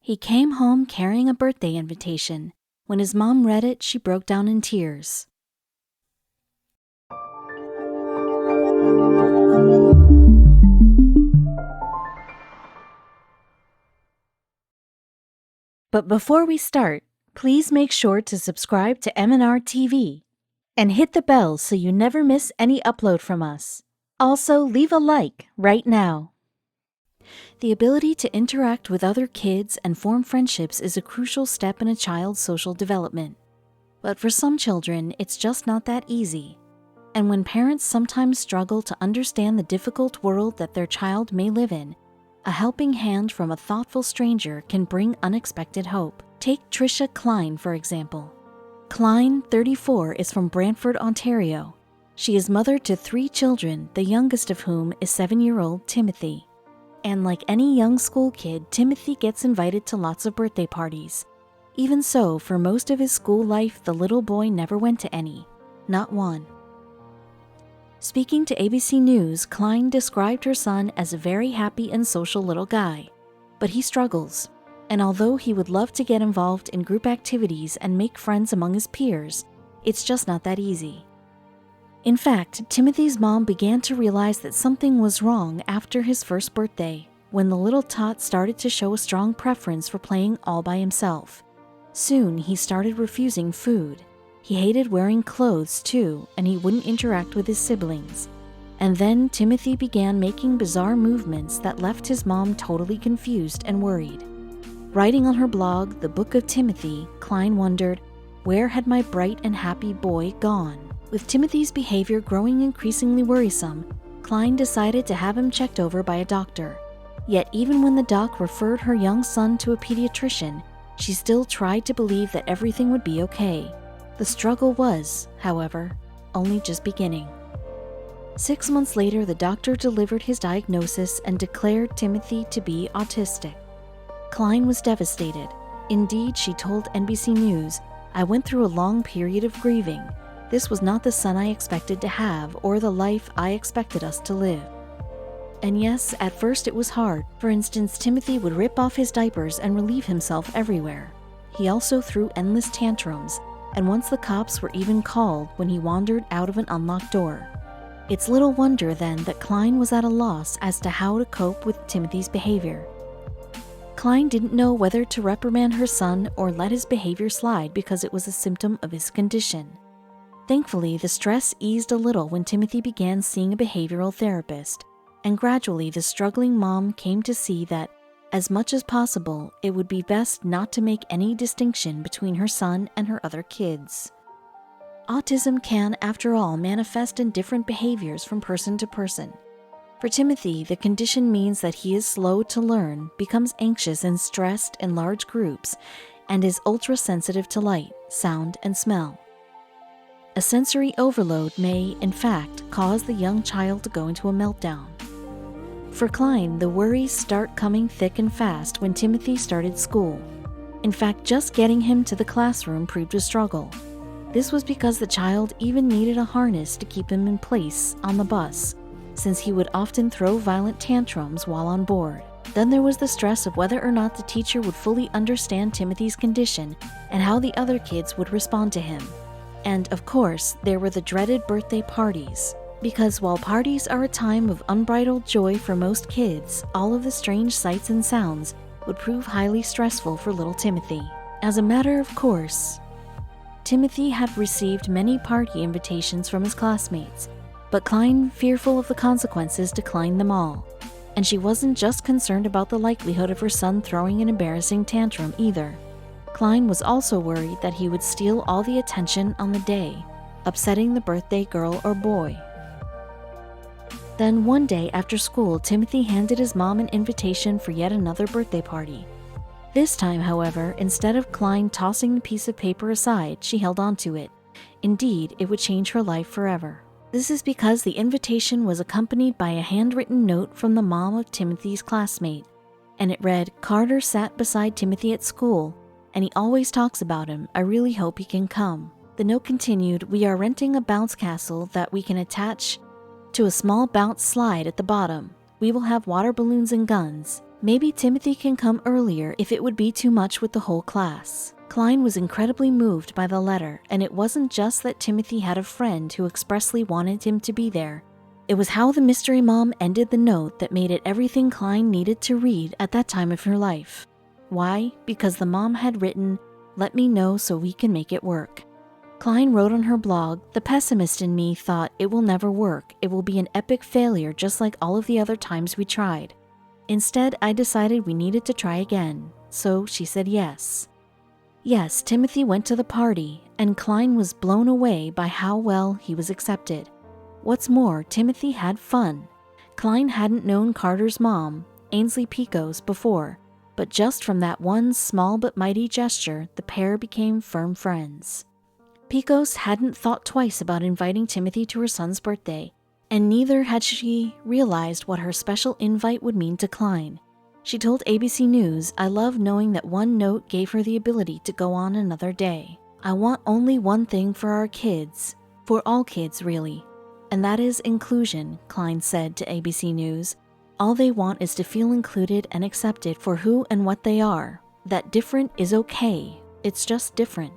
He came home carrying a birthday invitation. When his mom read it, she broke down in tears. But before we start, please make sure to subscribe to m&rtv and hit the bell so you never miss any upload from us. Also, leave a like right now. The ability to interact with other kids and form friendships is a crucial step in a child's social development. But for some children, it's just not that easy. And when parents sometimes struggle to understand the difficult world that their child may live in, a helping hand from a thoughtful stranger can bring unexpected hope. Take Tricia Klein, for example. Klein, 34, is from Brantford, Ontario. She is mother to 3 children, the youngest of whom is 7-year-old Timothy. And like any young school kid, Timothy gets invited to lots of birthday parties. Even so, for most of his school life, the little boy never went to any. Not one. Speaking to ABC News, Klein described her son as a very happy and social little guy. But he struggles. And although he would love to get involved in group activities and make friends among his peers, it's just not that easy. In fact, Timothy's mom began to realize that something was wrong after his first birthday, when the little tot started to show a strong preference for playing all by himself. Soon, he started refusing food. He hated wearing clothes too, and he wouldn't interact with his siblings. And then Timothy began making bizarre movements that left his mom totally confused and worried. Writing on her blog, The Book of Timothy, Klein wondered, where had my bright and happy boy gone? With Timothy's behavior growing increasingly worrisome, Klein decided to have him checked over by a doctor. Yet even when the doc referred her young son to a pediatrician, she still tried to believe that everything would be okay. The struggle was, however, only just beginning. 6 months later, the doctor delivered his diagnosis and declared Timothy to be autistic. Klein was devastated. Indeed, she told NBC News, "I went through a long period of grieving. This was not the son I expected to have or the life I expected us to live." And yes, at first it was hard. For instance, Timothy would rip off his diapers and relieve himself everywhere. He also threw endless tantrums, and once the cops were even called when he wandered out of an unlocked door. It's little wonder then that Klein was at a loss as to how to cope with Timothy's behavior. Klein didn't know whether to reprimand her son or let his behavior slide because it was a symptom of his condition. Thankfully, the stress eased a little when Timothy began seeing a behavioral therapist, and gradually the struggling mom came to see that, as much as possible, it would be best not to make any distinction between her son and her other kids. Autism can, after all, manifest in different behaviors from person to person. For Timothy, the condition means that he is slow to learn, becomes anxious and stressed in large groups, and is ultra-sensitive to light, sound, and smell. A sensory overload may, in fact, cause the young child to go into a meltdown. For Klein, the worries start coming thick and fast when Timothy started school. In fact, just getting him to the classroom proved a struggle. This was because the child even needed a harness to keep him in place on the bus, since he would often throw violent tantrums while on board. Then there was the stress of whether or not the teacher would fully understand Timothy's condition and how the other kids would respond to him. And, of course, there were the dreaded birthday parties. Because while parties are a time of unbridled joy for most kids, all of the strange sights and sounds would prove highly stressful for little Timothy. As a matter of course, Timothy had received many party invitations from his classmates, but Klein, fearful of the consequences, declined them all. And she wasn't just concerned about the likelihood of her son throwing an embarrassing tantrum either. Klein was also worried that he would steal all the attention on the day, upsetting the birthday girl or boy. Then one day after school, Timothy handed his mom an invitation for yet another birthday party. This time, however, instead of Klein tossing the piece of paper aside, she held on to it. Indeed, it would change her life forever. This is because the invitation was accompanied by a handwritten note from the mom of Timothy's classmate, and it read, "Carter sat beside Timothy at school, and he always talks about him. I really hope he can come." The note continued, "We are renting a bounce castle that we can attach to a small bounce slide at the bottom. We will have water balloons and guns. Maybe Timothy can come earlier if it would be too much with the whole class. Klein was incredibly moved by the letter, and it wasn't just that Timothy had a friend who expressly wanted him to be there. It was how the mystery mom ended the note that made it everything Klein needed to read at that time of her life. Why? Because the mom had written, "Let me know so we can make it work." Klein wrote on her blog, "The pessimist in me thought it will never work. It will be an epic failure just like all of the other times we tried. Instead, I decided we needed to try again. So she said yes." Yes, Timothy went to the party, and Klein was blown away by how well he was accepted. What's more, Timothy had fun. Klein hadn't known Carter's mom, Ainsley Picos, before, but just from that one small but mighty gesture, the pair became firm friends. Picos hadn't thought twice about inviting Timothy to her son's birthday, and neither had she realized what her special invite would mean to Klein. She told ABC News, "I love knowing that one note gave her the ability to go on another day. I want only one thing for our kids, for all kids really, and that is inclusion," Klein said to ABC News. "All they want is to feel included and accepted for who and what they are. That different is okay. It's just different."